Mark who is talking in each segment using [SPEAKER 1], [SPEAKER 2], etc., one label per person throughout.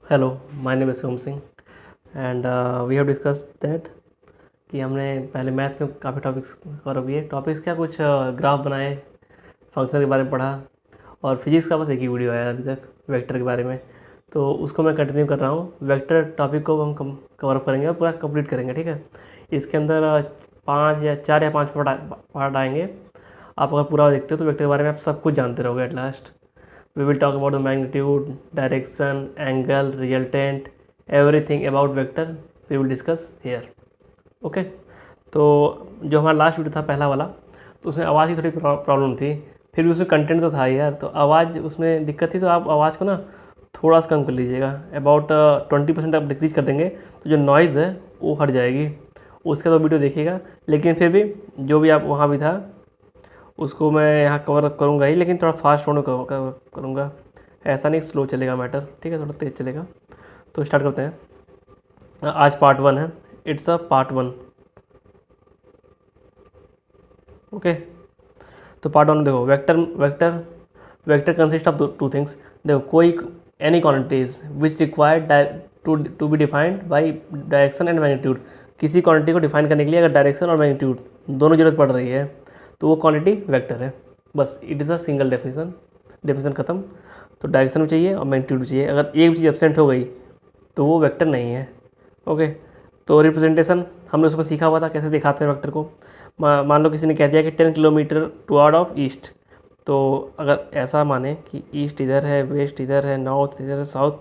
[SPEAKER 1] Hello, my name is Som Singh and we have discuss that कि हमने पहले मैथ में काफ़ी टॉपिक्स कवर किए। टॉपिक्स क्या, कुछ ग्राफ बनाए, फंक्शन के बारे में पढ़ा, और फिजिक्स का बस एक ही वीडियो आया अभी तक वेक्टर के बारे में। तो उसको मैं कंटिन्यू कर रहा हूँ। वेक्टर टॉपिक को हम कवर अप करेंगे और पूरा कंप्लीट करेंगे, ठीक है। इसके अंदर 4 या 5 पार्ट आएंगे। आप अगर पूरा देखते हो तो वेक्टर के बारे में आप सब कुछ जानते रहोगे at last. We will talk about the magnitude, direction, angle, resultant, everything about vector we will discuss here. Okay. तो जो हमारा लास्ट वीडियो था पहला वाला, तो उसमें आवाज़ की थोड़ी प्रॉब्लम थी। फिर भी उसमें कंटेंट तो था ही यार, तो आवाज़ उसमें दिक्कत थी, तो आप आवाज़ को ना थोड़ा सा कम कर लीजिएगा। अबाउट 20% आप डिक्रीज कर देंगे तो जो नॉइज़ है वो हट जाएगी। उसका तो वीडियो देखिएगा, लेकिन फिर भी जो भी आप वहाँ भी था उसको मैं यहाँ कवर करूँगा ही, लेकिन थोड़ा फास्ट होने कवर करूँगा। ऐसा नहीं स्लो चलेगा मैटर, ठीक है, थोड़ा तेज़ चलेगा। तो स्टार्ट करते हैं। आज पार्ट 1 है, इट्स अ पार्ट 1। ओके। तो पार्ट 1 में देखो, vector vector vector consist of two things. देखो, कोई any quantities which required to be defined by direction and magnitude. किसी क्वांटिटी को डिफाइन करने के लिए अगर डायरेक्शन और मैग्नीट्यूड दोनों जरूरत पड़ रही है तो वो क्वांटिटी वेक्टर है। बस it is a single definition ख़त्म। तो डायरेक्शन भी चाहिए और मैग्नीट्यूड भी चाहिए। अगर एक भी चीज़ एब्सेंट हो गई तो वो वेक्टर नहीं है। ओके। तो रिप्रेजेंटेशन हमने उसमें सीखा हुआ था, कैसे दिखाते हैं वेक्टर को। मान लो किसी ने कह दिया कि 10 किलोमीटर टुवर्ड ऑफ ईस्ट। तो अगर ऐसा माने कि ईस्ट इधर है, वेस्ट इधर है, नॉर्थ इधर है, साउथ,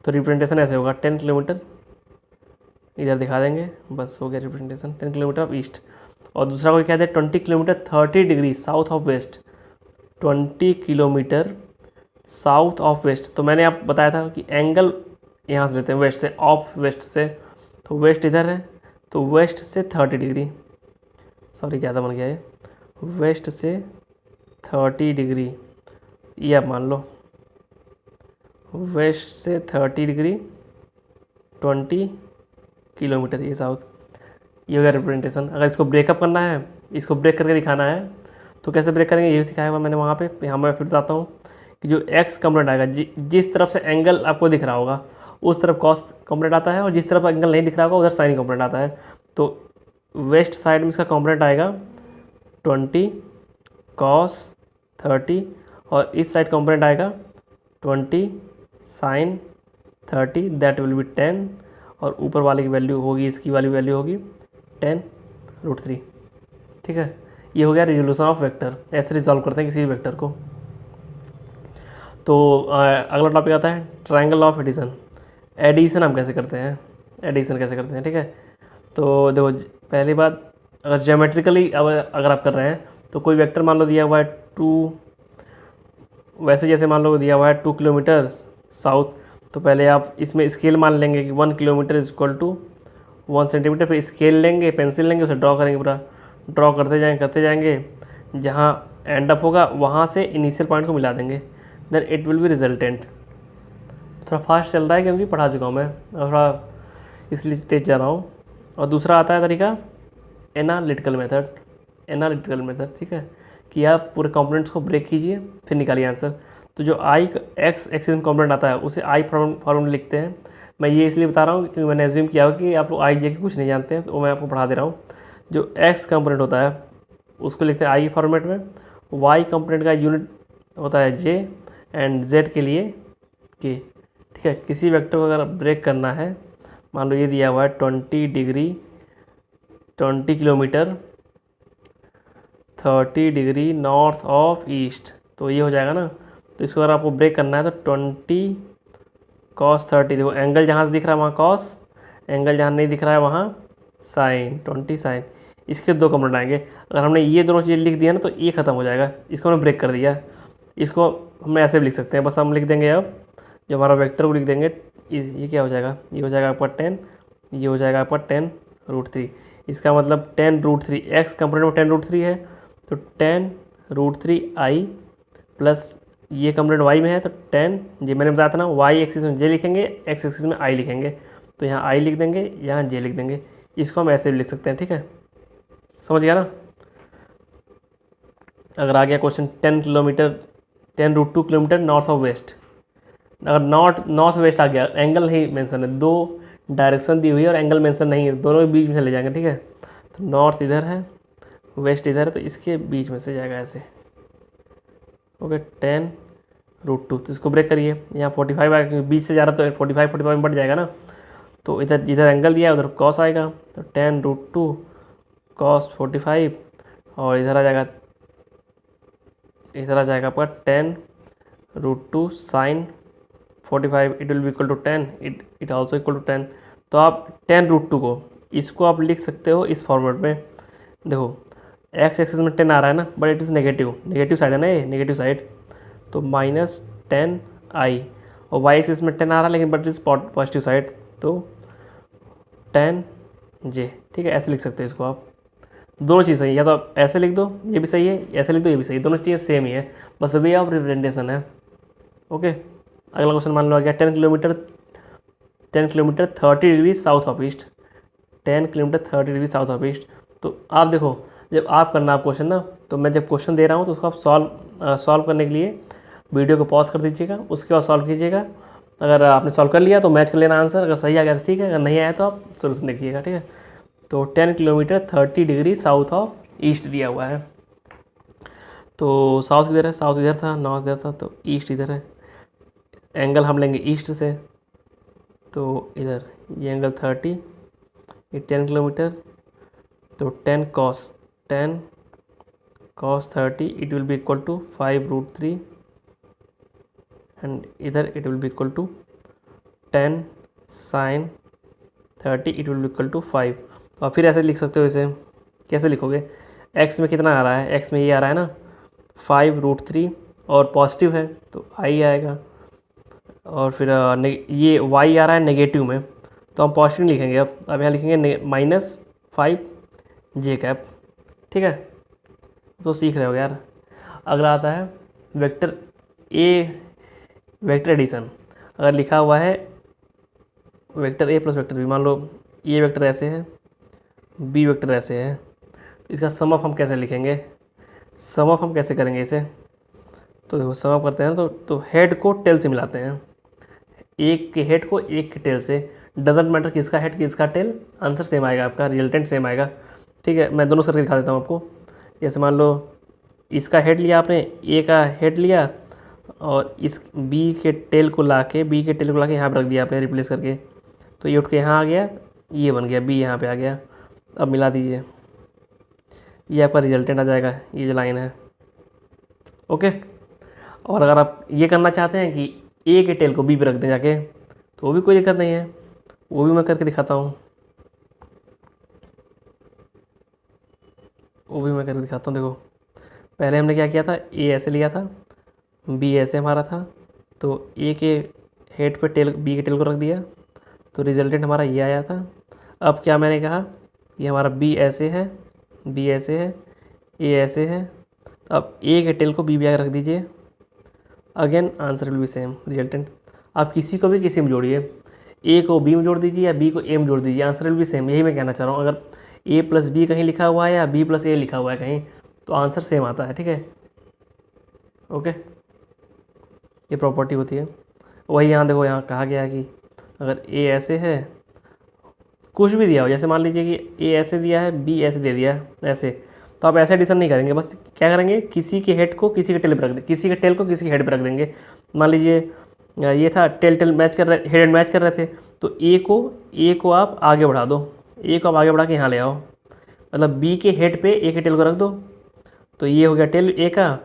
[SPEAKER 1] तो रिप्रेजेंटेशन ऐसे होगा 10 किलोमीटर इधर दिखा देंगे, बस हो गया रिप्रेजेंटेशन 10 किलोमीटर ऑफ ईस्ट। और दूसरा कोई कहते हैं 20 kilometre 30 degree south of west. 20 kilometre south of west, तो मैंने आप बताया था कि एंगल यहाँ से लेते हैं वेस्ट से, ऑफ वेस्ट से। तो वेस्ट इधर है, तो वेस्ट से 30 डिग्री, सॉरी ज़्यादा बन गया है, वेस्ट से 30 डिग्री, ये आप मान लो, वेस्ट से 30 डिग्री 20 किलोमीटर, ये साउथ। ये हो गया रिप्रेजेंटेशन। अगर इसको ब्रेकअप करना है, इसको ब्रेक करके दिखाना है, तो कैसे ब्रेक करेंगे ये सिखाया हुआ मैंने वहाँ पे। यहाँ मैं फिर बताता हूँ कि जो एक्स कंपोनेंट आएगा, जिस तरफ से एंगल आपको दिख रहा होगा उस तरफ कॉस कंपोनेंट आता है, और जिस तरफ एंगल नहीं दिख रहा होगा उधर साइन कंपोनेंट आता है। तो वेस्ट साइड में इसका कंपोनेंट आएगा 20 कॉस 30, और इस साइड कंपोनेंट आएगा 20 साइन 30, दैट विल बी 10, और ऊपर वाले की वैल्यू होगी, इसकी वाली वैल्यू होगी 10√3। ठीक है, ये हो गया रिजोल्यूशन ऑफ वेक्टर। ऐसे रिजॉल्व करते हैं किसी भी वेक्टर को। तो अगला टॉपिक आता है ट्रायंगल ऑफ एडिशन। एडिशन हम कैसे करते हैं, एडिशन कैसे करते हैं, ठीक है। तो देखो, पहली बात, अगर ज्योमेट्रिकली अगर आप कर रहे हैं तो कोई वेक्टर मान लो दिया हुआ है 2, वैसे जैसे मान लो दिया हुआ है 2 किलोमीटर साउथ, तो पहले आप इसमें स्केल मान लेंगे कि 1 kilometre is equal to 1 centimetre. फिर स्केल लेंगे, पेंसिल लेंगे, उसे ड्रॉ करेंगे, पूरा ड्रॉ करते जाएंगे, जहाँ एंड अप होगा वहाँ से इनिशियल पॉइंट को मिला देंगे, then it will be resultant. थोड़ा फास्ट चल रहा है क्योंकि पढ़ा चुका हूँ मैं, और थोड़ा इसलिए तेज जा रहा हूँ। और दूसरा आता है तरीका एनालिटिकल मेथड, ठीक है, कि आप पूरे कंपोनेंट्स को ब्रेक कीजिए फिर निकालिए आंसर। तो जो आई एक्स एक्सिस में कंपोनेंट आता है उसे आई फॉर्मूला लिखते हैं। मैं ये इसलिए बता रहा हूँ क्योंकि मैंने एज्यूम किया हो कि आप लोग आई जे के कुछ नहीं जानते हैं, तो मैं आपको पढ़ा दे रहा हूँ। जो एक्स कंपोनेंट होता है उसको लिखते हैं आई फॉर्मेट में, वाई कंपोनेंट का यूनिट होता है जे, एंड जेड के लिए के। ठीक है, किसी वेक्टर को अगर ब्रेक करना है, मान लो ये दिया हुआ है 20 degree 20 kilometre 30 degree north of east, तो ये हो जाएगा ना। तो इसको अगर आपको ब्रेक करना है तो 20 कॉस 30, देखो एंगल जहाँ से दिख रहा है वहाँ कॉस, एंगल जहाँ नहीं दिख रहा है वहाँ साइन, 20 साइन। इसके दो कंपोनेंट आएंगे। अगर हमने ये दोनों चीज़ें लिख दिया ना तो ये ख़त्म हो जाएगा, इसको हमने ब्रेक कर दिया। इसको हम ऐसे भी लिख सकते हैं, बस हम लिख देंगे अब जो हमारा वेक्टर को लिख देंगे, ये क्या हो जाएगा, ये हो जाएगा आपका 10, ये हो जाएगा आपका 10√3। इसका मतलब 10√3, एक्स कंपोनेंट में 10√3 है, तो 10√3 आई प्लस ये कंपोनेंट वाई में है तो 10 जे, मैंने बताया था ना, वाई एक्सिस में जे लिखेंगे, एक्स एक्सिस में आई लिखेंगे, तो यहाँ आई लिख देंगे, यहाँ जे लिख देंगे। इसको हम ऐसे भी लिख सकते हैं, ठीक है, समझ गया ना। अगर आ गया question 10 kilometre 10√2 kilometre north of west, अगर नॉर्थ वेस्ट आ गया, एंगल नहीं मेंशन है, 2 डायरेक्शन दी हुई है और एंगल मेंशन नहीं है, दोनों के बीच में से ले जाएंगे, ठीक है। तो नॉर्थ इधर है, वेस्ट इधर है, तो इसके बीच में से जाएगा ऐसे। ओके, 10√2, तो इसको ब्रेक करिए। यहाँ 45 आएगा क्योंकि बीच से जा रहा तो 45 में बढ़ जाएगा ना। तो इधर जिधर एंगल दिया है उधर कॉस आएगा, तो 10√2 cos 45, और इधर आ जाएगा आपका 10√2 sin 45, it will be equal to 10, it also equal to 10। तो आप 10√2 को इसको आप लिख सकते हो इस फॉर्मेट में। देखो एक्स एक्सिस में 10 आ रहा है ना, but it is negative side है ना, ये नेगेटिव साइड, तो -10i, और वाई एक्सिस में 10 आ रहा है लेकिन but it is positive side, तो 10j, ठीक है। ऐसे लिख सकते हो इसको आप। दोनों चीज़ सही है, या तो आप ऐसे लिख दो ये भी सही है, ऐसे लिख दो ये भी सही है, दोनों चीज़ें सेम ही है, बस वे ऑफ रिप्रेजेंटेशन है। ओके, अगला क्वेश्चन मान लो आ गया 10 kilometre 30 degree south of east, 10 kilometre 30 degree south of east. तो आप देखो, जब आप करना आप क्वेश्चन ना, तो मैं जब क्वेश्चन दे रहा हूँ तो उसको आप सॉल्व करने के लिए वीडियो को पॉज कर दीजिएगा, उसके बाद सॉल्व कीजिएगा। अगर आपने सॉल्व कर लिया तो मैच कर लेना आंसर, अगर सही आ गया तो ठीक है, अगर नहीं आया तो आप सोल्यूशन देखिएगा, ठीक है। तो 10 kilometre 30 degree south of east दिया हुआ है। तो साउथ किधर है, साउथ इधर था, नॉर्थ इधर था, तो ईस्ट इधर है। एंगल हम लेंगे ईस्ट से, तो इधर ये एंगल 30, ये 10 किलोमीटर, तो 10 cos 30 it will be equal to 5√3, and इधर it will be equal to 10 sin 30 it will be equal to 5। तो आप फिर ऐसे लिख सकते हो, इसे कैसे लिखोगे, x में कितना आ रहा है, x में ये आ रहा है ना 5√3, और पॉजिटिव है तो i आएगा, और फिर ये y आ रहा है नेगेटिव में, तो हम पॉजिटिव लिखेंगे। अब यहाँ लिखेंगे -5j, ठीक है। तो सीख रहे हो यार। अगला आता है वेक्टर एडिशन। अगर लिखा हुआ है vector a plus vector b, मान लो ये वेक्टर ऐसे है, b वेक्टर ऐसे है, तो इसका सम ऑफ हम कैसे लिखेंगे, सम ऑफ हम कैसे करेंगे इसे। तो देखो सम ऑफ करते हैं तो हेड को टेल से मिलाते हैं, एक के हेड को एक के टेल से, डजेंट मैटर किसका हेड किसका टेल, आंसर सेम आएगा, आपका रिजल्टेंट सेम आएगा, ठीक है। मैं दोनों करके दिखा देता हूँ आपको। जैसे मान लो इसका हेड लिया आपने, ए का हेड लिया, और इस बी के टेल को लाके यहाँ पर रख दिया आपने रिप्लेस करके, तो ये उठ के यहाँ आ गया, ये बन गया बी, यहाँ पे आ गया। अब मिला दीजिए, ये आपका रिजल्टेंट आ जाएगा, ये जो लाइन है। ओके, और अगर आप ये करना चाहते हैं कि ए के टेल को बी पे रख दें जाके, तो वो भी कोई दिक्कत नहीं है, वो भी मैं करके दिखाता हूँ, देखो पहले हमने क्या किया था, ए ऐसे लिया था, बी ऐसे हमारा था, तो ए के हेड पे टेल, बी के टेल को रख दिया, तो रिजल्टेंट हमारा ये आया था। अब क्या मैंने कहा, ये हमारा बी ऐसे है, बी ऐसे है, ए ऐसे है, तो अब ए के टेल को बी आगे रख दीजिए, again answer will be same, resultant. आप किसी को भी किसी में जोड़िए, ए को बी में जोड़ दीजिए या बी को ए में जोड़ दीजिए, आंसर विल बी सेम, यही मैं कहना चाह रहा हूँ। अगर ए प्लस बी कहीं लिखा हुआ है या बी प्लस ए लिखा हुआ है कहीं, तो आंसर सेम आता है, ठीक है। ओके, ये प्रॉपर्टी होती है। वही यहाँ देखो, यहाँ कहा गया है कि अगर ए ऐसे है, कुछ भी दिया हो, जैसे मान लीजिए कि ए ऐसे दिया है, बी ऐसे दे दिया है ऐसे, तो आप ऐसे एडिशन नहीं करेंगे, बस क्या करेंगे, किसी के हेड को किसी के टेल पर रख दें, किसी के टेल को किसी के हेड पर रख देंगे। मान लीजिए ये था टेल मैच कर रहे, हेड मैच कर रहे थे, तो ए को आप आगे बढ़ा दो, ए को आप आगे बढ़ा के यहाँ ले आओ, मतलब बी के हेड पे ए के टेल को रख दो, तो ये हो गया टेल ए का।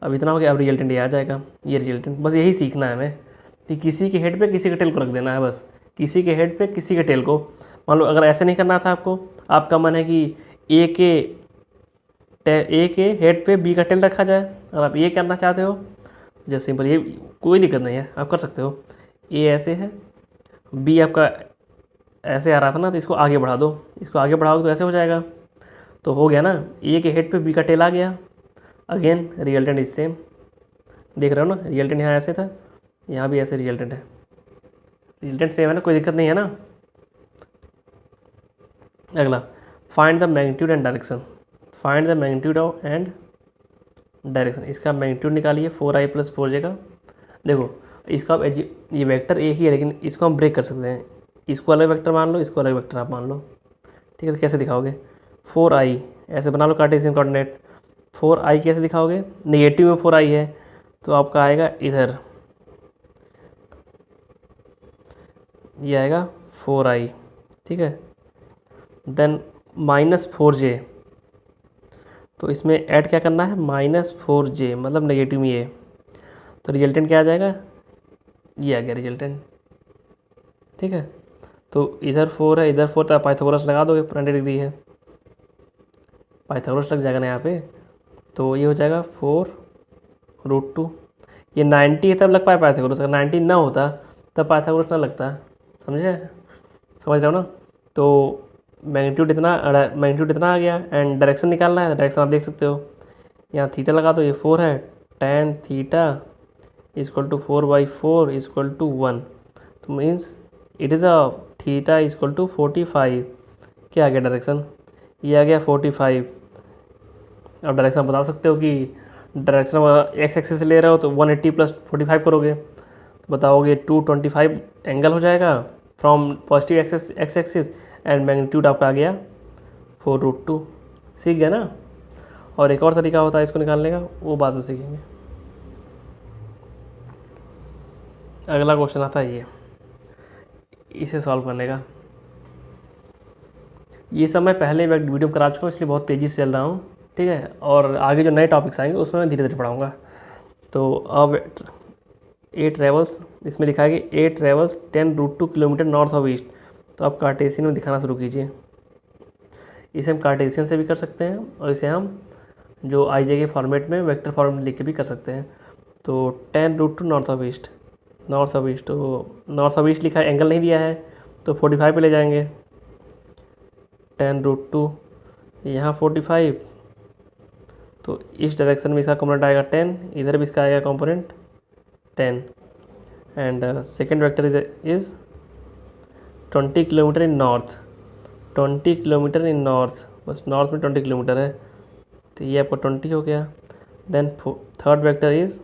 [SPEAKER 1] अब इतना हो गया, अब रिजल्टेंट ये आ जाएगा, ये रिजल्टेंट। बस यही सीखना है हमें कि किसी के हेड पे किसी के टेल को रख देना है, बस किसी के हेड पे किसी के टेल को। मान लो अगर ऐसे नहीं करना था आपको, आपका मन है कि ए के हेड पे बी का टेल रखा जाए, अगर आप ये करना चाहते हो, जस्ट सिंपल, ये कोई दिक्कत नहीं है, आप कर सकते हो। ए ऐसे है, बी आपका ऐसे आ रहा था ना, तो इसको आगे बढ़ा दो, इसको आगे बढ़ाओगे तो ऐसे हो जाएगा, तो हो गया ना, ए के हेड पे बी का टेल आ गया। अगेन रिजल्टेंट इज सेम, देख रहे हो ना, रिजल्टेंट यहाँ ऐसे था, यहाँ भी ऐसे रिजल्टेंट है, रिजल्टेंट सेम है ना, कोई दिक्कत नहीं है ना। अगला, find the magnitude and direction, find the magnitude of and direction. इसका मैग्नीट्यूड निकालिए 4i + 4j का। देखो इसको आप ये वेक्टर एक ही है, लेकिन इसको हम ब्रेक कर सकते हैं। इसको अलग वेक्टर मान लो, इसको अलग वेक्टर आप मान लो। ठीक है, तो कैसे दिखाओगे? 4i ऐसे बना लो कार्टेशियन कोऑर्डिनेट। 4i कैसे दिखाओगे? नेगेटिव में 4i है तो आपका आएगा इधर, ये आएगा 4i। ठीक है, देन -4j, तो इसमें ऐड क्या करना है? -4j मतलब नेगेटिव में ये, तो रिजल्टेंट क्या आ जाएगा? ये आ गया रिजल्टेंट। ठीक है, तो इधर 4 है, इधर 4, तो आप पाइथागोरस लगा दोगे, 90 डिग्री है, पाइथागोरस लग जाएगा ना यहाँ पे, तो ये हो जाएगा 4√2। ये 90 है तब लग पाए पाइथागोरस, अगर 90 ना होता तब पाइथागोरस ना लगता। समझे? समझ रहे हो ना? तो मैग्नीट्यूड इतना आ गया, एंड डायरेक्शन निकालना है, डायरेक्शन आप देख सकते हो, यहाँ थीटा लगा दो, ये 4 है, tan theta equal to 4/4 equal to 1, तो means it is a theta equal to 45। क्या आ गया डायरेक्शन? ये आ गया 45। अब डायरेक्शन आप बता सकते हो कि डायरेक्शन अगर एक्स एक्सिस से ले रहे हो तो 180 + 45 करोगे, तो बताओगे 225 एंगल हो जाएगा from positive x axis, and magnitude आपका आ गया 4√2। सीख गया ना? और एक और तरीका होता है इसको निकालने का, वो बाद में सीखेंगे। अगला क्वेश्चन आता है ये, इसे सॉल्व करने का। ये सब मैं पहले वीडियो करा चुका हूँ, इसलिए बहुत तेज़ी से चल रहा हूँ। ठीक है, और आगे जो नए टॉपिक्स आएंगे उसमें मैं धीरे धीरे पढ़ाऊँगा। तो अब ए ट्रेवल्स, इसमें लिखा है कि A travels 10√2 kilometre north of east, तो आप कार्टेशियन में दिखाना शुरू कीजिए। इसे हम कार्टेशियन से भी कर सकते हैं, और इसे हम जो IJ के फॉर्मेट में वेक्टर फॉर्मेट लिख के भी कर सकते हैं। तो 10√2 नॉर्थ ऑफ ईस्ट, तो नॉर्थ ऑफ ईस्ट लिखा है, एंगल नहीं दिया है, तो 45 पे ले जाएंगे। 10√2 यहाँ 45, तो इस डायरेक्शन में इसका कॉम्पोनेंट आएगा 10, इधर भी इसका आएगा component 10, and second vector is 20 kilometre in north, 20 kilometre in north, बस नॉर्थ में 20 किलोमीटर है, तो ये आपका 20 हो गया। Then third vector is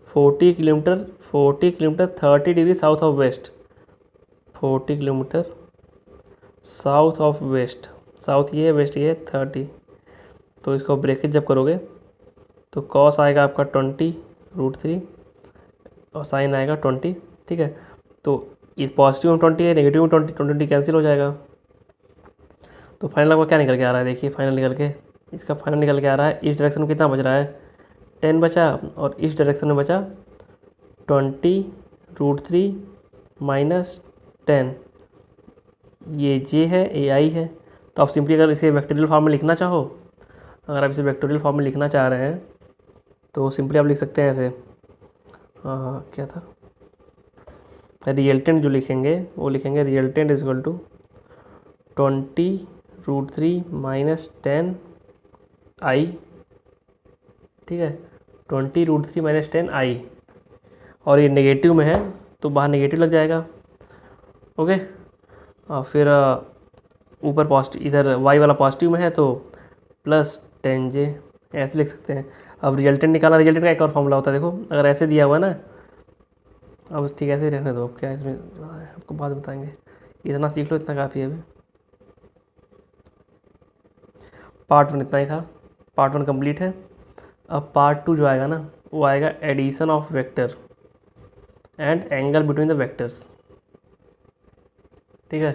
[SPEAKER 1] 40 kilometre 30 degree south of west, 40 kilometre south of west, south ये है, वेस्ट ये है 30, तो इसको ब्रैकेट जब करोगे तो कॉस आएगा आपका 20√3 और साइन आएगा 20। ठीक है, तो इस पॉजिटिव में 20 है, नेगेटिव में 20 कैंसिल हो जाएगा। तो फाइनल आपका क्या निकल के आ रहा है? देखिए फाइनल निकल के, इसका फाइनल निकल के आ रहा है, इस डायरेक्शन में कितना बच रहा है? 10 बचा, और इस डायरेक्शन में बचा 20√3 - 10, ये j है, ये i है। तो आप सिंपली अगर इसे वेक्टोरियल फॉर्म में लिखना चाहो, अगर आप इसे वेक्टोरियल फॉर्म में लिखना चाह रहे हैं तो सिंपली आप लिख सकते हैं ऐसे, क्या था, रिजल्टेंट जो लिखेंगे वो लिखेंगे रिजल्टेंट इक्वल टू 20√3 - 10i। ठीक है, 20√3 - 10i, और ये नेगेटिव में है तो बाहर नेगेटिव लग जाएगा। ओके, और फिर ऊपर पॉजिटिव, इधर y वाला पॉजिटिव में है तो +10j, ऐसे लिख सकते हैं। अब रिजल्टेंट निकाला, रिजल्टेंट का एक और फॉर्मूला होता है, देखो अगर ऐसे दिया हुआ है ना, अब ठीक है ऐसे ही रहने दो, अब क्या इसमें आपको बाद में बताएंगे, इतना सीख लो, इतना काफ़ी है अभी। पार्ट 1 इतना ही था, पार्ट 1 कंप्लीट है। अब पार्ट 2 जो आएगा ना, वो आएगा addition of vector and angle between the vectors. ठीक है,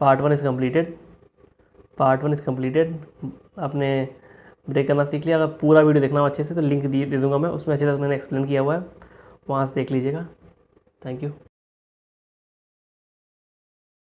[SPEAKER 1] पार्ट 1 इज़ कम्प्लीटेड। आपने ब्रेक करना सीख लिया। अगर पूरा वीडियो देखना हो अच्छे से तो लिंक दे दूंगा मैं, उसमें अच्छे से मैंने एक्सप्लेन किया हुआ है, वहाँ से देख लीजिएगा। Thank you.